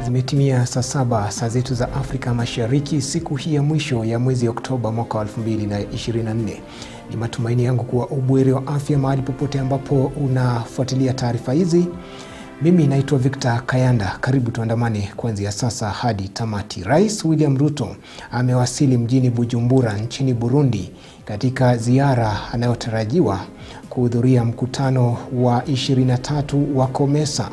Zimetimia saa 7 saa zetu za Afrika Mashariki, siku hii ya mwisho ya mwezi Oktoba mwaka 2024. Ni matumaini yangu kuwa ubweri wa afya mahali popote ambapo unafuatilia taarifa hizi. Mimi naitwa Victor Kayanda. Karibu tuandamane kuanzia sasa hadi tamati. Rais William Ruto amewasili mjini Bujumbura nchini Burundi katika ziara anayotarajiwa kuhudhuria mkutano wa 23 wa COMESA.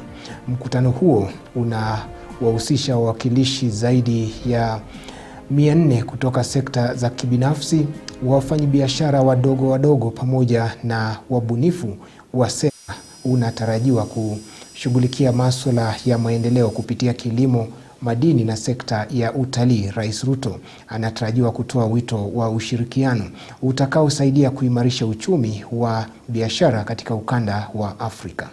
Mkutano huo unawahusisha wawakilishi zaidi ya 400 kutoka sekta za kibinafsi, wafanyabiashara wadogo pamoja na wabunifu wa sera. Unatarajiwa kushughulikia masuala ya maendeleo kupitia kilimo, madini na sekta ya utalii. Rais Ruto anatarajiwa kutoa wito wa ushirikiano utakaosaidia kuimarisha uchumi wa biashara katika ukanda wa Afrika.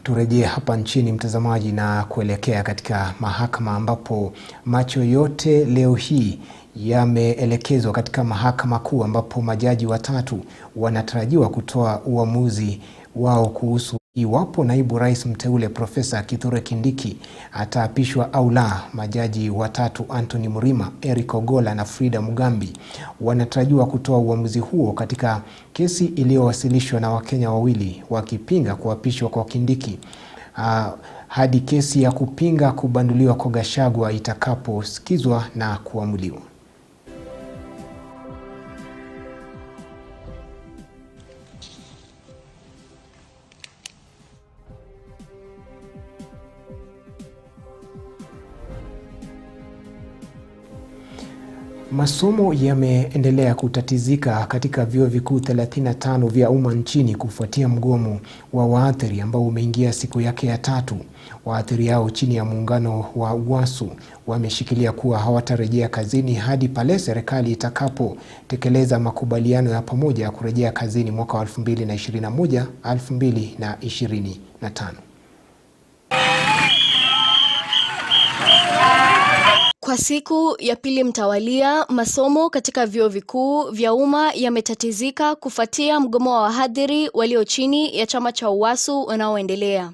Turejee hapa nchini mtazamaji na kuelekea katika mahakama ambapo macho yote leo hii yameelekezwa katika mahakama kuu ambapo majaji watatu wanatarajiwa kutoa uamuzi wao kuhusu iwapo naibu rais mteule Profesa Kithure Kindiki ataapishwa au la. Majaji watatu Anthony Mrima, Eric Ogolla na Frida Mugambi wanatarajiwa kutoa uamuzi huo katika kesi iliyowasilishwa na Wakenya wawili wakipinga kuapishwa kwa Kindiki hadi kesi ya kupinga kubanduliwa kwa Gachagua itakaposikizwa na kuamuliwa. Masomo yameendelea kutatizika katika vyuo vikuu 35 vya umma nchini kufuatia mgomo wa waathiri ambao umeingia siku yake ya 3. Waathiri hao chini ya muungano wa UASU wameshikilia kuwa hawatarejea kazini hadi pale serikali itakapotekeleza makubaliano ya pamoja ya kurejea kazini mwaka 2021-2025. Kwa siku ya pili mtawalia, masomo katika vyuo vikuu vya umma yametatizika kufuatia mgomo wa wahadhiri walio chini ya chama cha UASU unaoendelea.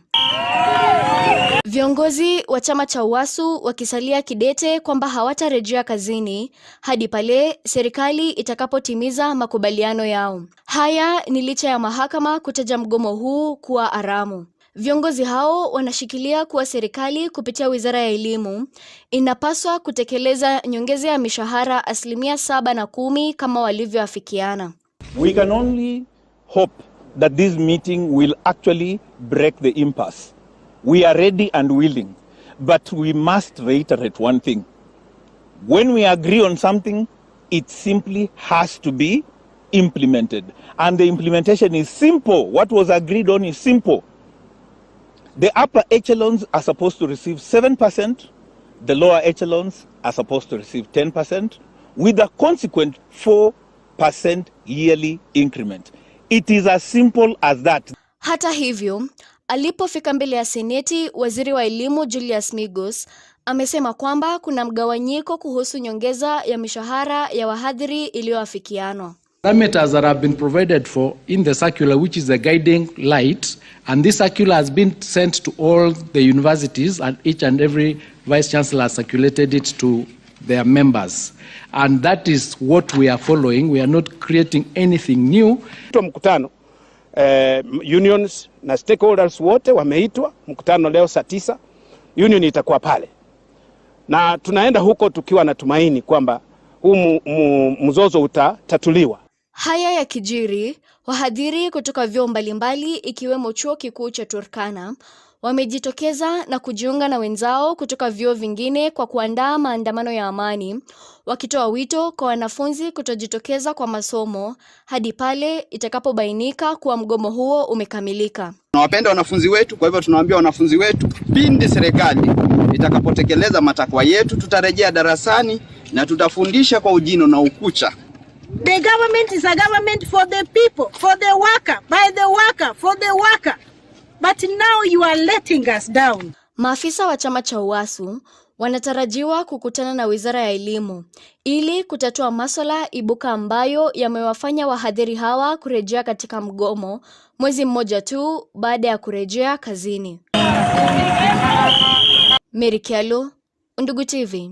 Viongozi wa chama cha UASU wakisalia kidete kwamba hawatarejea kazini hadi pale serikali itakapotimiza makubaliano yao. Haya ni licha ya mahakama kutaja mgomo huu kuwa haramu. Viongozi hao wanashikilia kuwa serikali kupitia Wizara ya Elimu inapaswa kutekeleza nyongeza ya mishahara 7% na 10% kama walivyoafikiana. We can only hope that this meeting will actually break the impasse. We are ready and willing, but we must reiterate one thing. When we agree on something, it simply has to be implemented. And the implementation is simple. What was agreed on is simple. The upper echelons are supposed to receive 7%, the lower echelons are supposed to receive 10%, with a consequent 4% yearly increment. It is as simple as that. Hata hivyo, alipofika mbele ya Seneti, waziri wa elimu Julius Migos amesema kwamba kuna mgawanyiko kuhusu nyongeza ya mishahara ya wahadhiri iliyoafikianwa. Parameters that have been provided for in the circular, which is the guiding light, and this circular has been sent to all the universities, and each and every vice chancellor has circulated it to their members, and that is what we are following. We are not creating anything new. Mkutano unions na stakeholders wote wameitwa mkutano leo saa 9. Union itakuwa pale na tunaenda huko tukiwa na tumaini kwamba huu mzozo utatatuliwa. Haya ya kijiri, wahadhiri kutoka vyuo mbalimbali ikiwemo chuo kikuu cha Turkana wamejitokeza na kujiunga na wenzao kutoka vyuo vingine kwa kuandaa maandamano ya amani, wakitoa wito kwa wanafunzi kutojitokeza kwa masomo hadi pale itakapobainika kuwa mgomo huo umekamilika. Tunawapenda wanafunzi wetu, kwa hivyo tunawaambia wanafunzi wetu, pindi serikali itakapotekeleza matakwa yetu, tutarejea darasani na tutafundisha kwa ujino na ukucha. The government is a government for the people, for the worker, by the worker, for the worker. But now you are letting us down. Maafisa wa chama cha UASU wanatarajiwa kukutana na Wizara ya Elimu ili kutatua masuala ibuka ambayo yamewafanya wahadhiri hawa kurejea katika mgomo mwezi mmoja tu baada ya kurejea kazini. Mary Kialo, Undugu TV.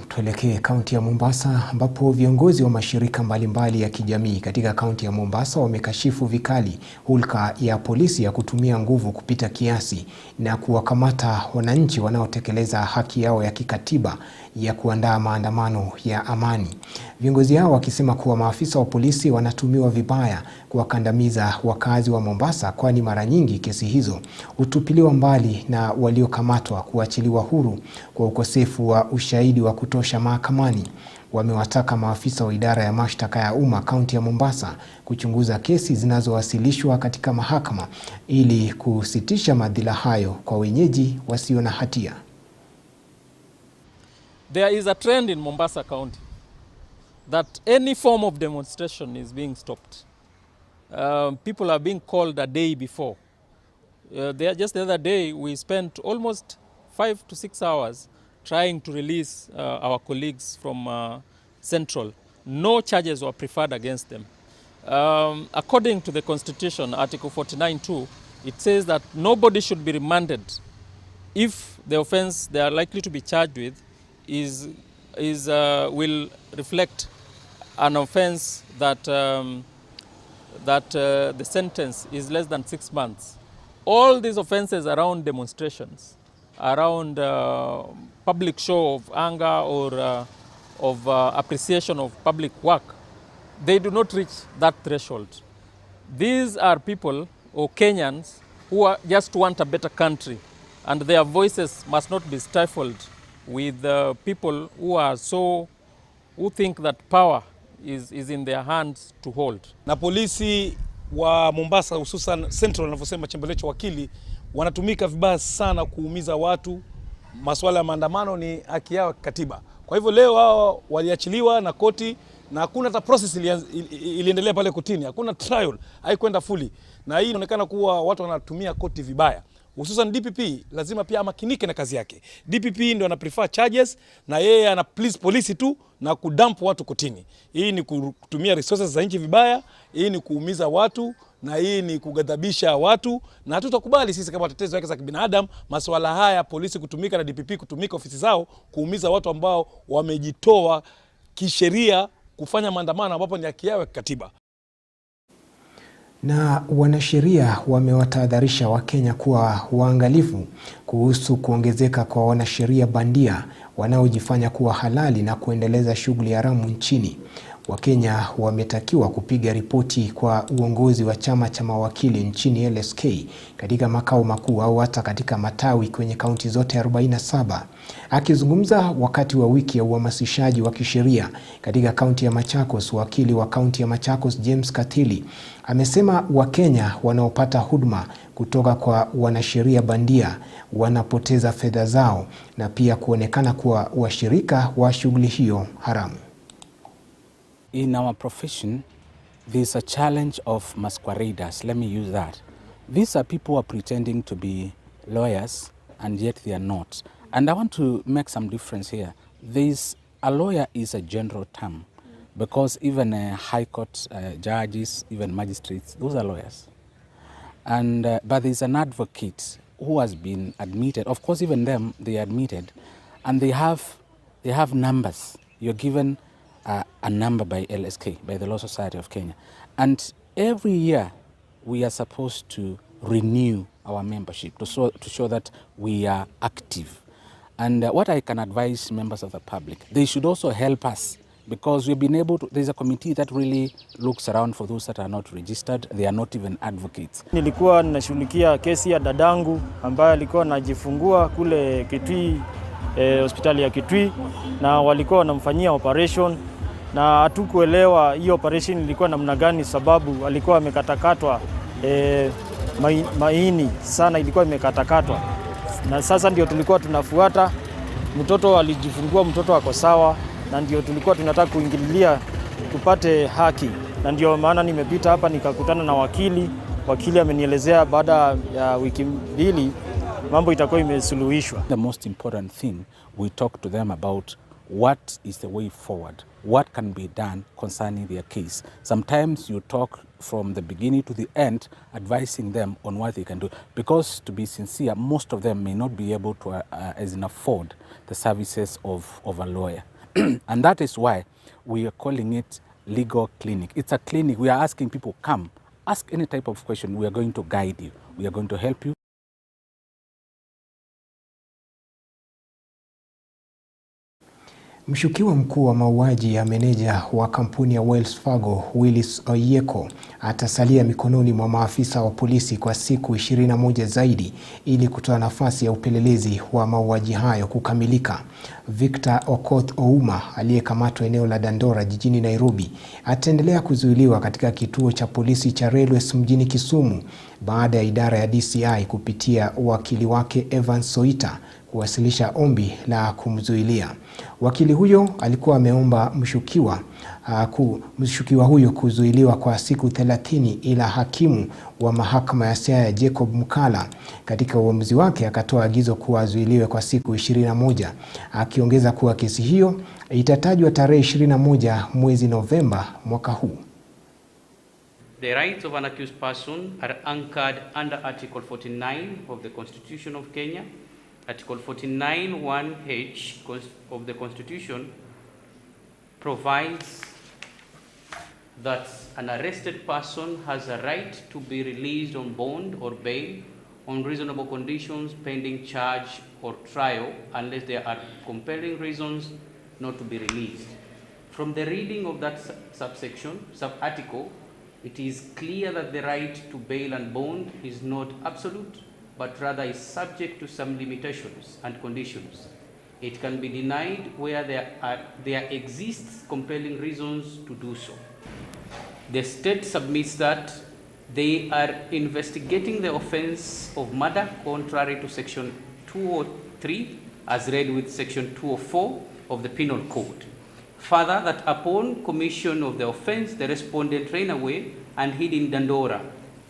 Tuelekee kaunti ya Mombasa ambapo viongozi wa mashirika mbalimbali ya kijamii katika kaunti ya Mombasa wamekashifu vikali hulka ya polisi ya kutumia nguvu kupita kiasi na kuwakamata wananchi wanaotekeleza haki yao ya kikatiba ya kuandaa maandamano ya amani. Viongozi hao wakisema kuwa maafisa wa polisi wanatumiwa vibaya kuwakandamiza wakazi wa Mombasa, kwani mara nyingi kesi hizo hutupiliwa mbali na waliokamatwa kuachiliwa huru kwa ukosefu wa ushahidi wa kutosha mahakamani. Wamewataka maafisa wa idara ya mashtaka ya umma kaunti ya Mombasa kuchunguza kesi zinazowasilishwa katika mahakama ili kusitisha madhila hayo kwa wenyeji wasio na hatia. There is a trend in Mombasa County that any form of demonstration is being stopped. People are being called a day before. Just the other day, we spent almost 5 to 6 hours trying to release our colleagues from Central. No charges were preferred against them. According to the Constitution, Article 49(2), it says that nobody should be remanded if the offense they are likely to be charged with will reflect an offense that the sentence is less than 6 months. All these offenses around demonstrations, around public show of anger or of appreciation of public work, they do not reach that threshold. These are people or Kenyans who just want a better country, and their voices must not be stifled with people who think that power is in their hands to hold. Na polisi wa Mombasa hususan Central wanavyosema chembelecho wakili wanatumika vibaya sana kuumiza watu. Masuala ya maandamano ni haki yao katiba. Kwa hivyo leo hao waliachiliwa na koti na hakuna hata process iliendelea pale kotini. Hakuna trial, haikwenda fully. Na hii inaonekana kuwa watu wanatumia koti vibaya. Hususan DPP lazima pia amakinike na kazi yake. DPP ndio ana prefer charges na yeye ana please polisi tu na kudump watu kotini. Hii ni kutumia resources za nchi vibaya, hii ni kuumiza watu na hii ni kugadhabisha watu, na hatutakubali sisi kama watetezi wa haki za kibinadamu masuala haya polisi kutumika na DPP kutumika ofisi zao kuumiza watu ambao wamejitoa kisheria kufanya maandamano ambapo ni haki yao ya kikatiba. Na wanasheria wamewatahadharisha Wakenya kuwa waangalifu kuhusu kuongezeka kwa wanasheria bandia wanaojifanya kuwa halali na kuendeleza shughuli haramu nchini. Wakenya wametakiwa kupiga ripoti kwa uongozi wa chama cha mawakili nchini LSK katika makao makuu au hata katika matawi kwenye kaunti zote 47. Akizungumza wakati wa wiki ya uhamasishaji wa kisheria katika kaunti ya Machakos, wakili wa kaunti ya Machakos James Katili amesema Wakenya wanaopata huduma kutoka kwa wanasheria bandia wanapoteza fedha zao na pia kuonekana kuwa washirika wa shughuli hiyo haramu. In our profession, there's a challenge of masqueraders. Let me use that. These are people who are pretending to be lawyers and yet they are not. And I want to make some difference here. A lawyer is a general term because even high court judges, even magistrates, those are lawyers. And but there's an advocate who has been admitted. Of course, even them, they are admitted, and they have numbers. You're given a number by LSK, by the Law Society of Kenya. And every year we are supposed to renew our membership to show that we are active. And what I can advise members of the public, they should also help us because we've been able to, there's a committee that really looks around for those that are not registered. They are not even advocates. Nilikuwa ninashughulikia kesi ya dadangu ambaye alikuwa anajifungua kule Kitui, hospitali ya Kitui, na walikuwa wanamfanyia operation, na hatukuelewa hiyo operation ilikuwa namna gani, sababu alikuwa amekatakatwa maini sana, ilikuwa imekatakatwa. Na sasa ndio tulikuwa tunafuata, mtoto alijifungua, mtoto ako sawa, na ndio tulikuwa tunataka kuingililia tupate haki. Na ndio maana nimepita hapa nikakutana na wakili. Wakili amenielezea baada ya wiki mbili mambo itakuwa imesuluhishwa. The most important thing, we talk to them about what is the way forward, what can be done concerning their case. Sometimes you talk from the beginning to the end, advising them on what they can do. Because to be sincere, most of them may not be able to afford the services of a lawyer. And that is why we are calling it legal clinic. It's a clinic. We are asking people, come, ask any type of question. We are going to guide you. We are going to help you. Mshukiwa mkuu wa mauaji ya meneja wa kampuni ya Wells Fargo, Willis Oyeko, atasalia mikononi mwa maafisa wa polisi kwa siku 21 zaidi ili kutoa nafasi ya upelelezi wa mauaji hayo kukamilika. Victor Okoth Ouma, aliyekamatwa eneo la Dandora jijini Nairobi, ataendelea kuzuiliwa katika kituo cha polisi cha Railways mjini Kisumu baada ya idara ya DCI kupitia wakili wake Evans Soita kuwasilisha ombi la kumzuilia. Wakili huyo alikuwa ameomba mshukiwa huyo kuzuiliwa kwa siku 30, ila hakimu wa mahakama ya Siaya Jacob Mukala katika uamuzi wake akatoa agizo kuwa azuiliwe kwa siku 21, akiongeza kuwa kesi hiyo itatajwa tarehe 21 mwezi Novemba mwaka huu. The rights of an accused person are anchored under Article 49 of the Constitution of Kenya. Article 49(1)(h) of the Constitution provides that an arrested person has a right to be released on bond or bail on reasonable conditions pending charge or trial unless there are compelling reasons not to be released. From the reading of that sub-article, it is clear that the right to bail and bond is not absolute, but rather is subject to some limitations and conditions. It can be denied where there exists compelling reasons to do so. The state submits that they are investigating the offense of murder contrary to Section 203 as read with Section 204 of the Penal Code. Further, that upon commission of the offense, the respondent ran away and hid in Dandora.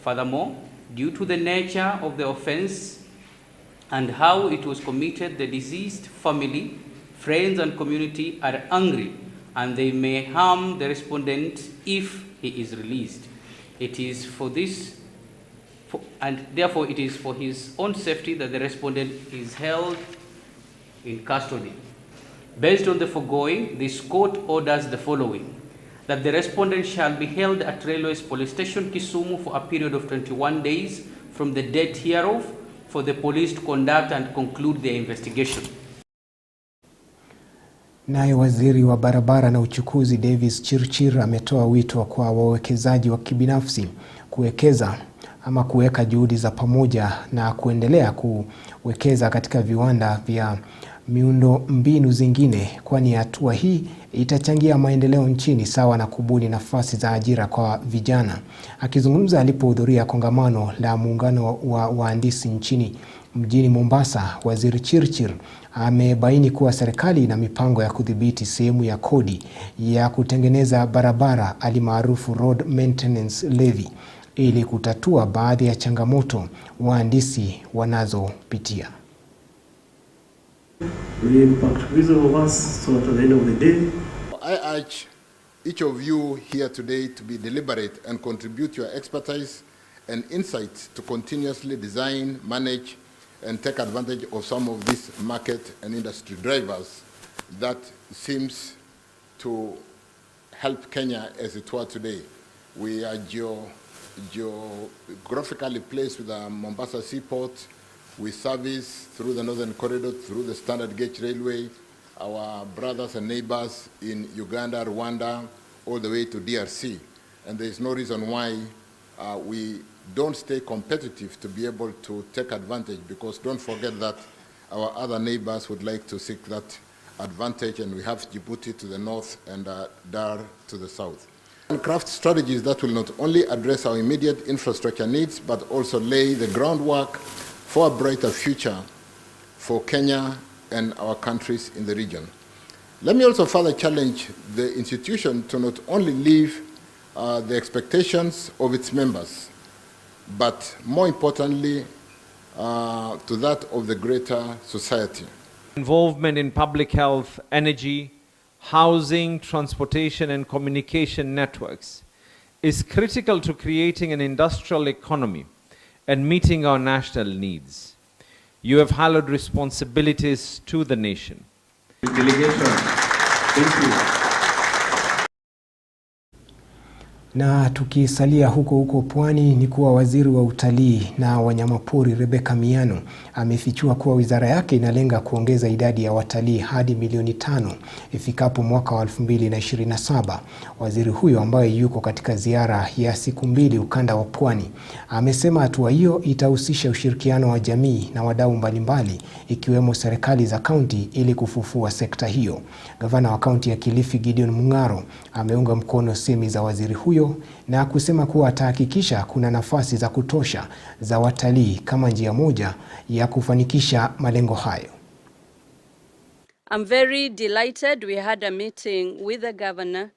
Furthermore, due to the nature of the offense and how it was committed, the deceased family, friends and community are angry and they may harm the respondent if he is released. It is for this, and therefore it is for his own safety that the respondent is held in custody. Based on the foregoing, this court orders the following: that the respondent shall be held at Railways Police Station, Kisumu, for a period of 21 days from the date hereof for the police to conduct and conclude their investigation. Naye waziri wa barabara na uchukuzi Davis Chirchir ametoa wito kwa wawekezaji wa kibinafsi kuweka juhudi za pamoja na kuendelea kuwekeza katika viwanda vya miundo mbinu zingine, kwani hatua hii itachangia maendeleo nchini sawa na kubuni nafasi za ajira kwa vijana. Akizungumza alipohudhuria kongamano la muungano wa wahandisi nchini mjini Mombasa, waziri Chirchir amebaini kuwa serikali ina mipango ya kudhibiti sehemu ya kodi ya kutengeneza barabara alimaarufu road maintenance levy ili kutatua baadhi ya changamoto wahandisi wanazopitia. We impact reasonable us so at the end of the day. I urge each of you here today to be deliberate and contribute your expertise and insights to continuously design, manage, and take advantage of some of these market and industry drivers that seems to help Kenya as it were today. We are geographically placed with the Mombasa seaport. We service through the Northern Corridor, through the Standard Gauge Railway, our brothers and neighbors in Uganda, Rwanda, all the way to DRC. And there is no reason why we don't stay competitive to be able to take advantage, because don't forget that our other neighbors would like to seek that advantage, and we have Djibouti to the north and Dar to the south. And craft strategies that will not only address our immediate infrastructure needs, but also lay the groundwork for a brighter future for Kenya and our countries in the region. Let me also further challenge the institution to not only live the expectations of its members, but more importantly, to that of the greater society. Involvement in public health, energy, housing, transportation, and communication networks is critical to creating an industrial economy and meeting our national needs. You have hallowed responsibilities to the nation. Delegation, thank you. Na tukisalia huko pwani ni kuwa waziri wa utalii na wanyamapori Rebecca Miano amefichua kuwa wizara yake inalenga kuongeza idadi ya watalii hadi milioni 5 ifikapo mwaka wa 2027. Waziri huyo ambaye yuko katika ziara ya siku 2 ukanda wa pwani amesema hatua hiyo itahusisha ushirikiano wa jamii na wadau mbalimbali ikiwemo serikali za kaunti ili kufufua sekta hiyo. Gavana wa kaunti ya Kilifi Gideon Mung'aro ameunga mkono semi za waziri huyo na kusema kuwa atahakikisha kuna nafasi za kutosha za watalii kama njia moja ya kufanikisha malengo hayo. I'm very delighted. We had a meeting with the governor.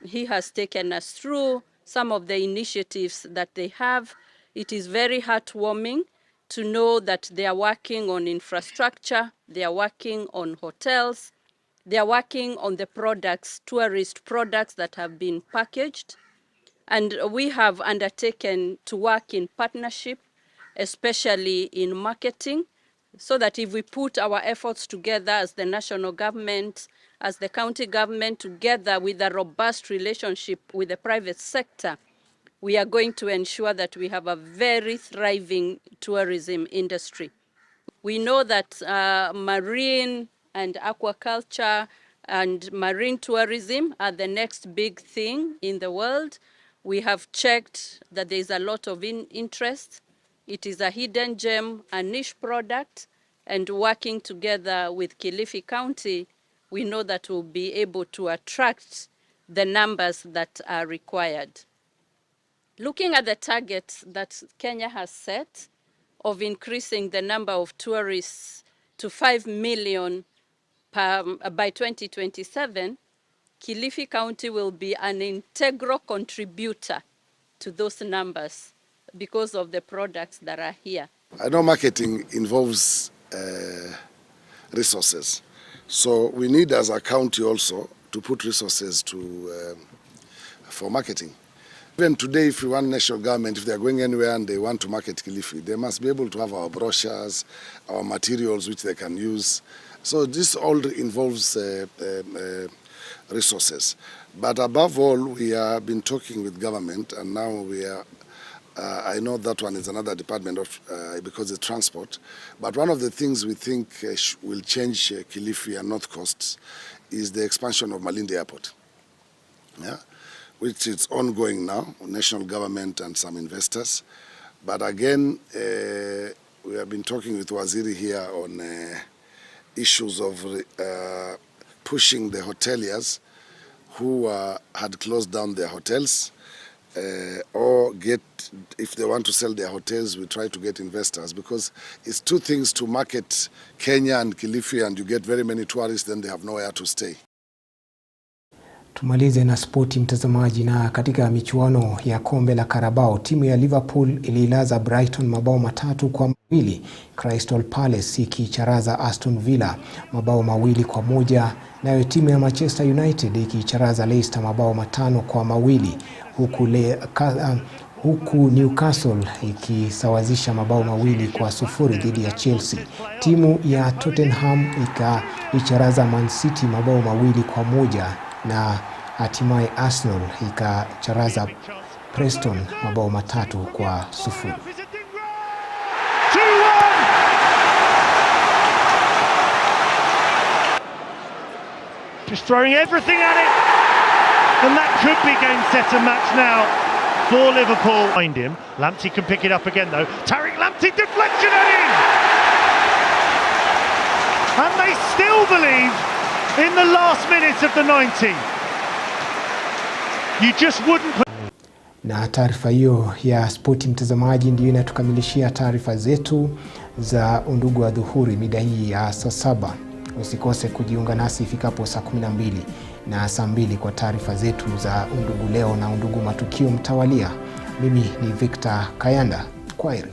He has taken us through some of the initiatives that they have. It is very heartwarming to know that they are working on infrastructure, they are working on hotels, they are working on the products, tourist products that have been packaged. And we have undertaken to work in partnership, especially in marketing, so that if we put our efforts together as the national government, as the county government, together with a robust relationship with the private sector, we are going to ensure that we have a very thriving tourism industry. We know that marine and aquaculture and marine tourism are the next big thing in the world. We have checked that there is a lot of interest. It is a hidden gem, a niche product, and working together with Kilifi County, we know that we'll be able to attract the numbers that are required. Looking at the target that Kenya has set of increasing the number of tourists to 5 million by 2027, Kilifi County will be an integral contributor to those numbers because of the products that are here. I know marketing involves resources. So we need as a county also to put resources for marketing. Even today, if we want national government, if they are going anywhere and they want to market Kilifi, they must be able to have our brochures, our materials which they can use. So this all involves resources. But above all, we have been talking with government, and now we are, I know that one is another department of, because it's transport. But one of the things we think will change Kilifi and North Coast is the expansion of Malindi Airport, yeah? Which is ongoing now, national government and some investors. But again, we have been talking with Waziri here on issues of pushing the hoteliers who had closed down their hotels, or if they want to sell their hotels, we try to get investors, because it's two things to market Kenya and Kilifi, and you get very many tourists, then they have nowhere to stay. Tumalize na spoti mtazamaji, na katika michuano ya kombe la Carabao, timu ya Liverpool ililaza Brighton mabao 3-2, Crystal Palace ikicharaza Aston Villa mabao 2-1, nayo timu ya Manchester United ikicharaza Leicester mabao 5-2, huku Newcastle ikisawazisha mabao 2-0 dhidi ya Chelsea. Timu ya Tottenham ikaicharaza Man City mabao 2-1, na hatimaye Arsenal ikacharaza Preston mabao 3-0. just throwing everything at it. And that could be game, set and match now for Liverpool. Behind him, Lamptey can pick it up again though. Tariq Lamptey, deflection and in! And they still believe in the last minute of the 90. You just wouldn't put... Na taarifa hiyo ya spoti, mtazamaji, ndio inatukamilishia taarifa zetu za Undugu Adhuhuri mida hii ya saa 7. Usikose kujiunga nasi ifikapo saa 12 na saa 2 kwa taarifa zetu za Undugu Leo na Undugu Matukio mtawalia. Mimi ni Victor Kayanda. Kwaheri.